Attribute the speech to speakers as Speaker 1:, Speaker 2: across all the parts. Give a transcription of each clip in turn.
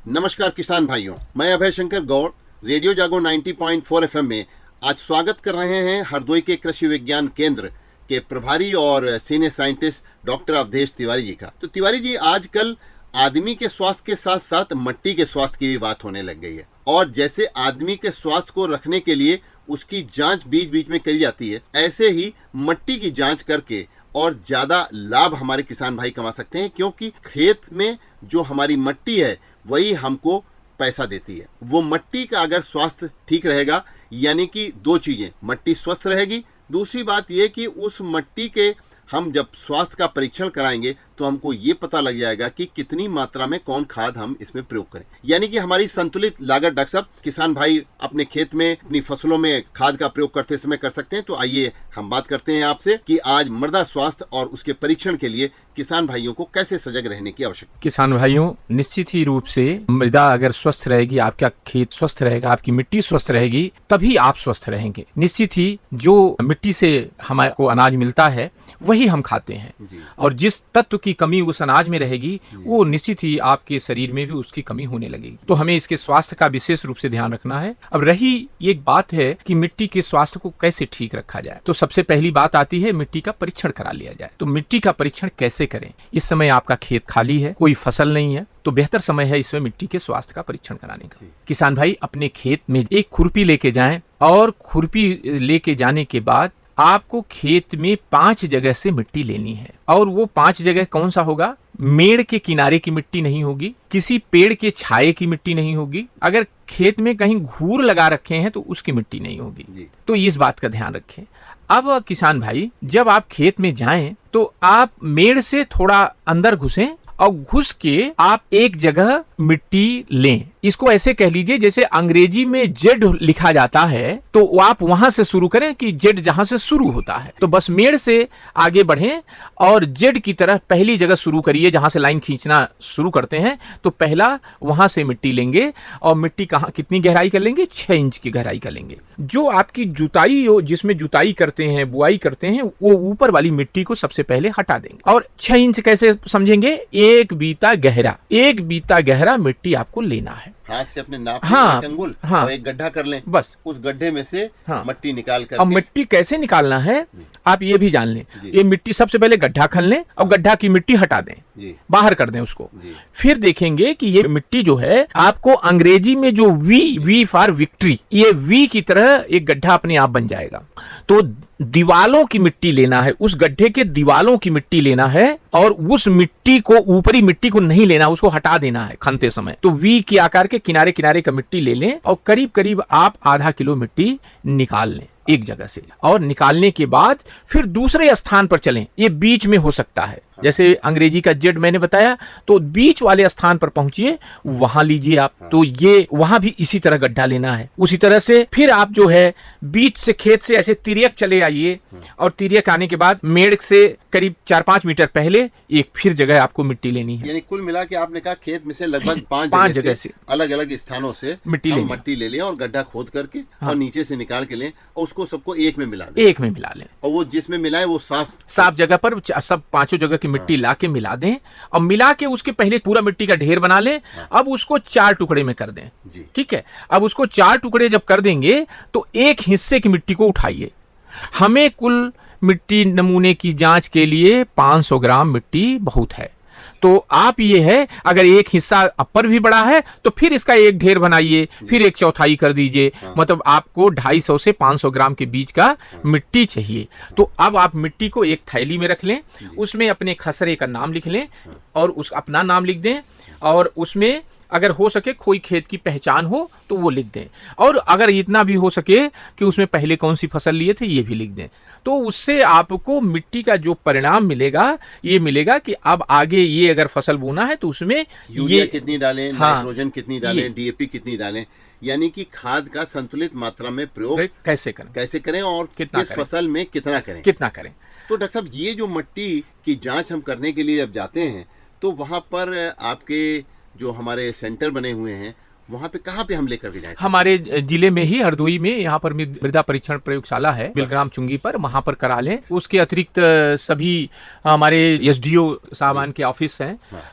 Speaker 1: नमस्कार किसान भाइयों, मैं अभय शंकर गौड़ रेडियो जागो 90.4 एफएम में आज स्वागत कर रहे हैं हरदोई के कृषि विज्ञान केंद्र के प्रभारी और senior scientist doctor Awadhesh Tiwari ji का। तो तिवारी जी, आजकल आदमी के स्वास्थ्य के साथ साथ मिट्टी के स्वास्थ्य की भी बात होने लग गई है, और जैसे आदमी के स्वास्थ्य को रखने के लिए उसकी जांच बीच बीच में करी जाती है, ऐसे ही मिट्टी की जांच करके और ज्यादा लाभ हमारे किसान भाई कमा सकते हैं, क्योंकि खेत में जो हमारी मिट्टी है वही हमको पैसा देती है। वो मिट्टी का अगर स्वास्थ्य ठीक रहेगा, यानी कि दो चीजें, मिट्टी स्वस्थ रहेगी, दूसरी बात यह कि उस मिट्टी के हम जब स्वास्थ्य का परीक्षण कराएंगे तो हमको ये पता लग जाएगा कि कितनी मात्रा में कौन खाद हम इसमें प्रयोग करें, यानी कि हमारी संतुलित लागत। डॉक्टर साहब, किसान भाई अपने खेत में अपनी फसलों में खाद का प्रयोग करते समय कर सकते हैं। तो आइए हम बात करते हैं आपसे कि आज मृदा स्वास्थ्य और उसके परीक्षण के लिए किसान भाइयों को कैसे सजग रहने की आवश्यकता।
Speaker 2: किसान भाइयों, निश्चित ही रूप से मृदा अगर स्वस्थ रहेगी, आपका खेत स्वस्थ रहेगा, आपकी मिट्टी स्वस्थ रहेगी, तभी आप स्वस्थ रहेंगे। निश्चित ही जो मिट्टी से हमारे अनाज मिलता है वही हम खाते हैं, और जिस तत्व की कमी उस अनाज में रहेगी वो निश्चित ही आपके शरीर में भी उसकी कमी होने लगेगी। तो हमें इसके स्वास्थ्य का विशेष रूप से ध्यान रखना है। अब रही एक बात है कि मिट्टी के स्वास्थ्य को कैसे ठीक रखा जाए, तो सबसे पहली बात आती है मिट्टी का परीक्षण करा लिया जाए। तो मिट्टी का परीक्षण कैसे करें? इस समय आपका खेत खाली है, कोई फसल नहीं है, तो बेहतर समय है इसमें मिट्टी के स्वास्थ्य का परीक्षण कराने का। किसान भाई अपने खेत में एक खुरपी लेके जाएं, और खुरपी लेके जाने के बाद आपको खेत में 5 जगह से मिट्टी लेनी है। और वो 5 जगह कौन सा होगा? मेड़ के किनारे की मिट्टी नहीं होगी, किसी पेड़ के छाये की मिट्टी नहीं होगी, अगर खेत में कहीं घूर लगा रखे हैं तो उसकी मिट्टी नहीं होगी। तो इस बात का ध्यान रखें। अब किसान भाई, जब आप खेत में जाएं तो आप मेड़ से थोड़ा अंदर घुसें और घुस के आप एक जगह मिट्टी लें। इसको ऐसे कह लीजिए जैसे अंग्रेजी में जेड लिखा जाता है, तो आप वहां से शुरू करें कि जेड जहां से शुरू होता है, तो बस मेड़ से आगे बढ़ें और जेड की तरह पहली जगह शुरू करिए जहां से लाइन खींचना शुरू करते हैं। तो पहला वहां से मिट्टी लेंगे, और मिट्टी कहां कितनी गहराई कर लेंगे? 6 इंच की गहराई कर लेंगे। जो आपकी जुताई हो, जिसमें जुताई करते हैं, बुआई करते हैं, वो ऊपर वाली मिट्टी को सबसे पहले हटा देंगे। और 6 इंच कैसे समझेंगे? एक बीता गहरा मिट्टी आपको लेना है।
Speaker 1: हाथ से अपने नाप अंगुल और एक गड्ढा कर लें, बस उस गड्ढे में से मिट्टी निकाल कर।
Speaker 2: अब मिट्टी कैसे निकालना है आप ये भी जान लें। ये मिट्टी सबसे पहले गड्ढा खन लें और गड्ढा की मिट्टी हटा दें, बाहर कर दें उसको। फिर देखेंगे कि ये मिट्टी जो है, आपको अंग्रेजी में जो वी फॉर विक्ट्री, ये वी की तरह एक गड्ढा अपने आप बन जाएगा। तो दीवालों की मिट्टी लेना है, उस गड्ढे के दीवालों की मिट्टी लेना है, और उस मिट्टी को, ऊपरी मिट्टी को नहीं लेना, उसको हटा देना है खनते समय। तो वी के आकार के किनारे किनारे का मिट्टी ले लें, और करीब करीब आप आधा किलो मिट्टी निकाल लें एक जगह से। और निकालने के बाद फिर दूसरे स्थान पर चलें। ये बीच में हो सकता है, जैसे अंग्रेजी का जेड मैंने बताया, तो बीच वाले स्थान पर पहुंचिए, वहां लीजिए आप। तो ये वहां भी इसी तरह गड्ढा लेना है। उसी तरह से फिर आप जो है बीच से, खेत से ऐसे तिर्यक चले आइए, और तिर्यक आने के बाद मेड़ से करीब 4-5 मीटर पहले एक फिर जगह आपको मिट्टी लेनी है।
Speaker 1: यानी कुल मिला के आपने कहा खेत में से लगभग 5 जगह से अलग अलग स्थानों से मिट्टी ले लें, और गड्ढा खोद करके और नीचे से निकाल के लें, और उसको सबको एक में मिला लें। और वो जिसमें मिलाए वो साफ जगह पर सब 5 जगह की मिट्टी ला के मिला दें, और मिला के उसके पहले पूरा मिट्टी का ढेर बना लें। अब उसको 4 टुकड़े में कर दें, ठीक है। अब उसको 4 टुकड़े जब कर देंगे तो एक हिस्से की मिट्टी को उठाइए। हमें कुल मिट्टी नमूने की जांच के लिए 500 ग्राम मिट्टी बहुत है। तो आप ये है, अगर एक हिस्सा अपर भी बड़ा है तो फिर इसका एक ढेर बनाइए, फिर एक चौथाई कर दीजिए। मतलब आपको 250 से 500 ग्राम के बीच का मिट्टी चाहिए। तो अब आप मिट्टी को एक थैली में रख लें, उसमें अपने खसरे का नाम लिख लें, और उस अपना नाम लिख दें, और उसमें अगर हो सके कोई खेत की पहचान हो तो वो लिख दें, और अगर इतना भी हो सके कि उसमें पहले कौन सी फसल लिए थे ये भी लिख दें। तो उससे आपको मिट्टी का जो परिणाम मिलेगा, ये मिलेगा कि अब आगे ये अगर फसल बोना है तो उसमें यूरिया कितनी डालें, नाइट्रोजन कितनी डालें, डीएपी कितनी डालें, यानी कि खाद का संतुलित मात्रा में प्रयोग कैसे करें और किस फसल में कितना करें। तो डॉक्टर साहब, ये जो मिट्टी की जांच हम करने के लिए जब जाते हैं तो वहां पर आपके जो हमारे सेंटर बने हुए हैं वहाँ पे कहाँ पे हम लेकर के जाएं?
Speaker 2: हमारे जिले में ही हरदोई में यहाँ पर मृदा परीक्षण प्रयोगशाला है बिलग्राम चुंगी पर, वहाँ पर करा लें। उसके अतिरिक्त सभी हमारे एसडीओ साहबान के ऑफिस हैं,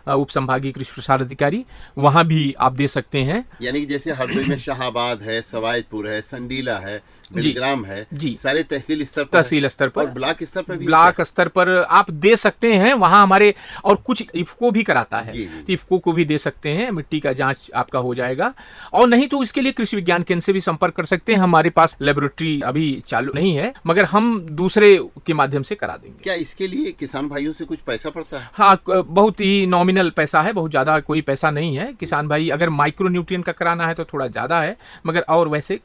Speaker 2: उप संभागीय कृषि प्रसार अधिकारी, वहाँ भी आप दे सकते हैं।
Speaker 1: यानी कि जैसे हरदोई में शाहाबाद है, सवायदपुर है, संडीला है, बिलग्राम है जी, सारे तहसील स्तर पर और ब्लॉक स्तर पर भी,
Speaker 2: ब्लॉक स्तर पर आप दे सकते हैं। वहाँ हमारे और कुछ इफको भी कराता है, तो इफको को भी दे सकते हैं, मिट्टी का जांच आपका हो जाएगा। और नहीं तो इसके लिए कृषि विज्ञान केंद्र से भी संपर्क कर सकते हैं। हमारे पास लेबोरेटरी अभी चालू नहीं है, मगर हम दूसरे के माध्यम से करा देंगे।
Speaker 1: क्या इसके लिए किसान भाइयों से कुछ पैसा पड़ता है?
Speaker 2: हाँ, बहुत ही नॉमिनल पैसा है, बहुत ज्यादा कोई पैसा नहीं है। किसान भाई अगर माइक्रो न्यूट्रिएंट का कराना है तो थोड़ा ज्यादा है, मगर और वैसे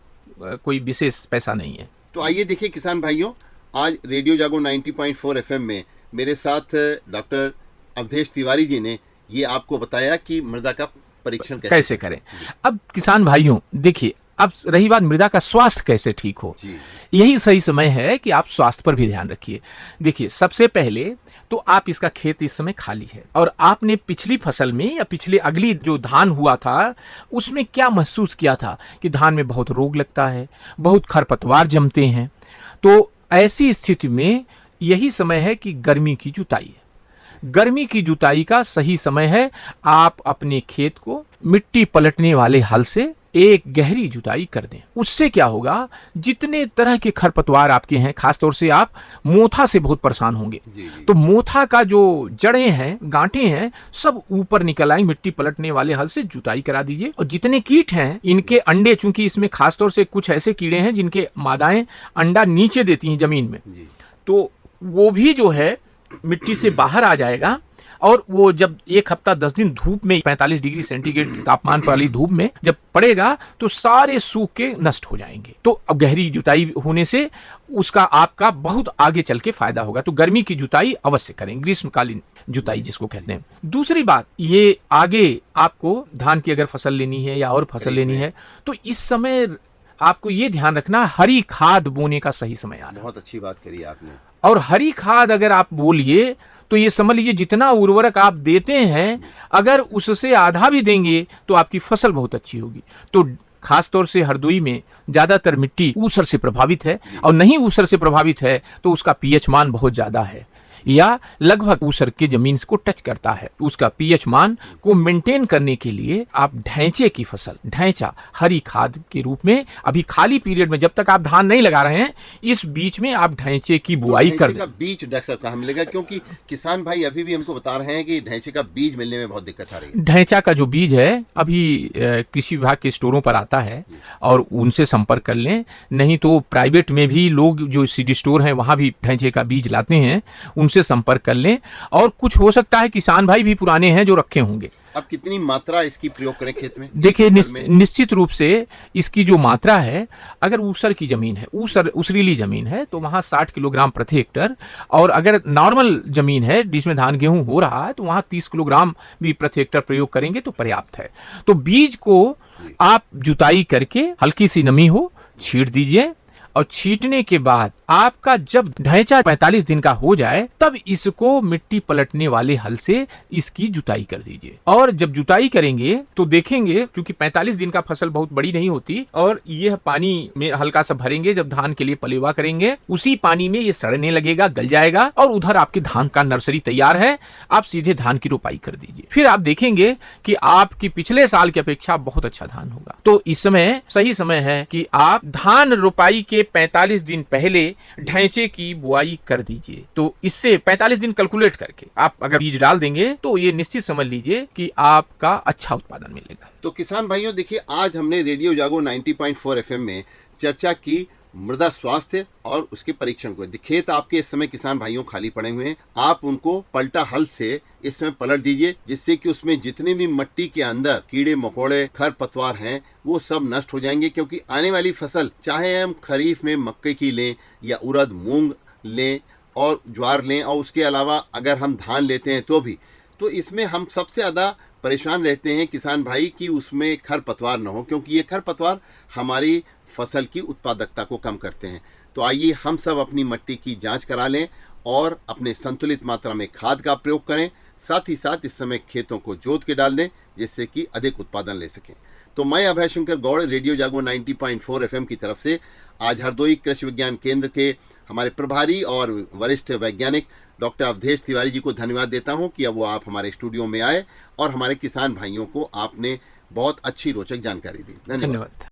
Speaker 2: कोई विशेष पैसा नहीं है।
Speaker 1: तो आइए देखिए किसान भाइयों, आज रेडियो जागो 90.4 एफएम में मेरे साथ डॉक्टर अवधेश तिवारी जी ने ये आपको बताया कि मृदा का परीक्षण कैसे करें।
Speaker 2: अब किसान भाइयों देखिए, अब रही बात मृदा का स्वास्थ्य कैसे ठीक हो, यही सही समय है कि आप स्वास्थ्य पर भी ध्यान रखिए। देखिए, सबसे पहले तो आप इसका खेत इस समय खाली है और आपने पिछली फसल में या पिछले अगली जो धान हुआ था उसमें क्या महसूस किया था कि धान में बहुत रोग लगता है, बहुत खरपतवार जमते हैं। तो ऐसी स्थिति में यही समय है कि गर्मी की जुताई है। गर्मी की जुताई का सही समय है। आप अपने खेत को मिट्टी पलटने वाले हल से एक गहरी जुताई कर दें। उससे क्या होगा, जितने तरह के खरपतवार आपके हैं, खासतौर से आप मोथा से बहुत परेशान होंगे, तो मोथा का जो जड़ें हैं, गांठें हैं, सब ऊपर निकल आई। मिट्टी पलटने वाले हल से जुताई करा दीजिए। और जितने कीट हैं, इनके अंडे, चूंकि इसमें खासतौर से कुछ ऐसे कीड़े हैं जिनके मादाएं अंडा नीचे देती हैं जमीन में, तो वो भी जो है मिट्टी से बाहर आ जाएगा। और वो जब 1 हफ्ता 10 दिन धूप में 45 डिग्री सेंटीग्रेड तापमान वाली धूप में जब पड़ेगा तो सारे सूख के नष्ट हो जाएंगे। तो अब गहरी जुताई होने से उसका आपका बहुत आगे चल के फायदा होगा। तो गर्मी की जुताई अवश्य करें, ग्रीष्मकालीन जुताई जिसको कहते हैं। दूसरी बात, ये आगे आपको धान की अगर फसल लेनी है या और फसल लेनी है तो इस समय आपको ये ध्यान रखना, हरी खाद बोने का सही समय आना।
Speaker 1: बहुत अच्छी बात करी आपने।
Speaker 2: और हरी खाद अगर आप बोलिए तो ये समझ लीजिए जितना उर्वरक आप देते हैं, अगर उससे आधा भी देंगे तो आपकी फसल बहुत अच्छी होगी। तो खासतौर से हरदोई में ज्यादातर मिट्टी ऊसर से प्रभावित है, और नहीं ऊसर से प्रभावित है तो उसका पीएच मान बहुत ज्यादा है या लगभग ऊसर के जमीन को टच करता है। उसका पीएच मान को मेंटेन करने के लिए आप ढैंचे की फसल, ढैंचा हरी खाद के रूप में अभी खाली पीरियड में, जब तक आप धान नहीं लगा रहे हैं, इस बीच में आप ढैंचे की बुआई कर दें।
Speaker 1: बीज डॉक्टर साहब कहाँ मिलेगा? क्योंकि किसान भाई अभी भी हमको बता रहे हैं कि ढैंचे का बीज मिलने में बहुत दिक्कत आ रही है।
Speaker 2: ढैंचा का जो बीज है अभी कृषि विभाग के स्टोरों पर आता है और उनसे संपर्क कर लें। नहीं तो प्राइवेट में भी लोग जो सीडी स्टोर हैं वहां भी ढैंचे का बीज लाते हैं, से संपर्क कर लें। और कुछ हो सकता है किसान भाई भी पुराने हैं जो रखे होंगे।
Speaker 1: अब कितनी मात्रा इसकी प्रयोग करें खेत में?
Speaker 2: देखिए, निश्चित रूप से इसकी जो मात्रा है, अगर ऊसर की जमीन है, ऊसरीली जमीन है, तो वहां 60 किलोग्राम प्रति हेक्टर, और अगर नॉर्मल जमीन है जिसमें धान गेहूं हो रहा है तो वहां 30 किलोग्राम भी प्रति हेक्टर प्रयोग करेंगे तो पर्याप्त है। तो बीज को आप जुताई करके हल्की सी नमी हो छींट दीजिए, और छींटने के बाद आपका जब ढैंचा 45 दिन का हो जाए तब इसको मिट्टी पलटने वाले हल से इसकी जुताई कर दीजिए। और जब जुताई करेंगे तो देखेंगे, क्योंकि 45 दिन का फसल बहुत बड़ी नहीं होती, और यह पानी में हल्का सा भरेंगे जब धान के लिए पलेवा करेंगे, उसी पानी में ये सड़ने लगेगा, गल जाएगा, और उधर आपके धान का नर्सरी तैयार है। आप सीधे धान की रोपाई कर दीजिए। फिर आप देखेंगे कि आपकी पिछले साल की अपेक्षा बहुत अच्छा धान होगा। तो इस समय सही समय है कि आप धान रोपाई के 45 दिन पहले ढैंचे की बुआई कर दीजिए। तो इससे 45 दिन कैलकुलेट करके आप अगर बीज डाल देंगे तो ये निश्चित समझ लीजिए कि आपका अच्छा उत्पादन मिलेगा।
Speaker 1: तो किसान भाइयों देखिए, आज हमने रेडियो जागो 90.4 एफएम में चर्चा की मृदा स्वास्थ्य और उसके परीक्षण को। खेत आपके इस समय किसान भाइयों खाली पड़े हुए हैं, आप उनको पलटा हल से इस समय पलट दीजिए, जिससे कि उसमें जितने भी मिट्टी के अंदर कीड़े मकोड़े खरपतवार हैं वो सब नष्ट हो जाएंगे। क्योंकि आने वाली फसल, चाहे हम खरीफ में मक्के की लें या उड़द मूंग लें और ज्वार लें, और उसके अलावा अगर हम धान लेते हैं तो इसमें हम सबसे ज़्यादा परेशान रहते हैं किसान भाई कि उसमें खरपतवार न हो, क्योंकि ये खरपतवार हमारी फसल की उत्पादकता को कम करते हैं। तो आइए हम सब अपनी मिट्टी की जांच करा लें और अपने संतुलित मात्रा में खाद का प्रयोग करें। साथ ही साथ इस समय खेतों को जोत के डाल दें। जिससे कि अधिक उत्पादन ले सकें। तो मैं अभय शंकर गौड़, रेडियो जागो 90.4 FM की तरफ से आज हरदोई कृषि विज्ञान केंद्र के हमारे प्रभारी और वरिष्ठ वैज्ञानिक डॉक्टर अवधेश तिवारी जी को धन्यवाद देता हूं कि अब वो आप हमारे स्टूडियो में आए और हमारे किसान भाइयों को आपने बहुत अच्छी रोचक जानकारी दी। धन्यवाद।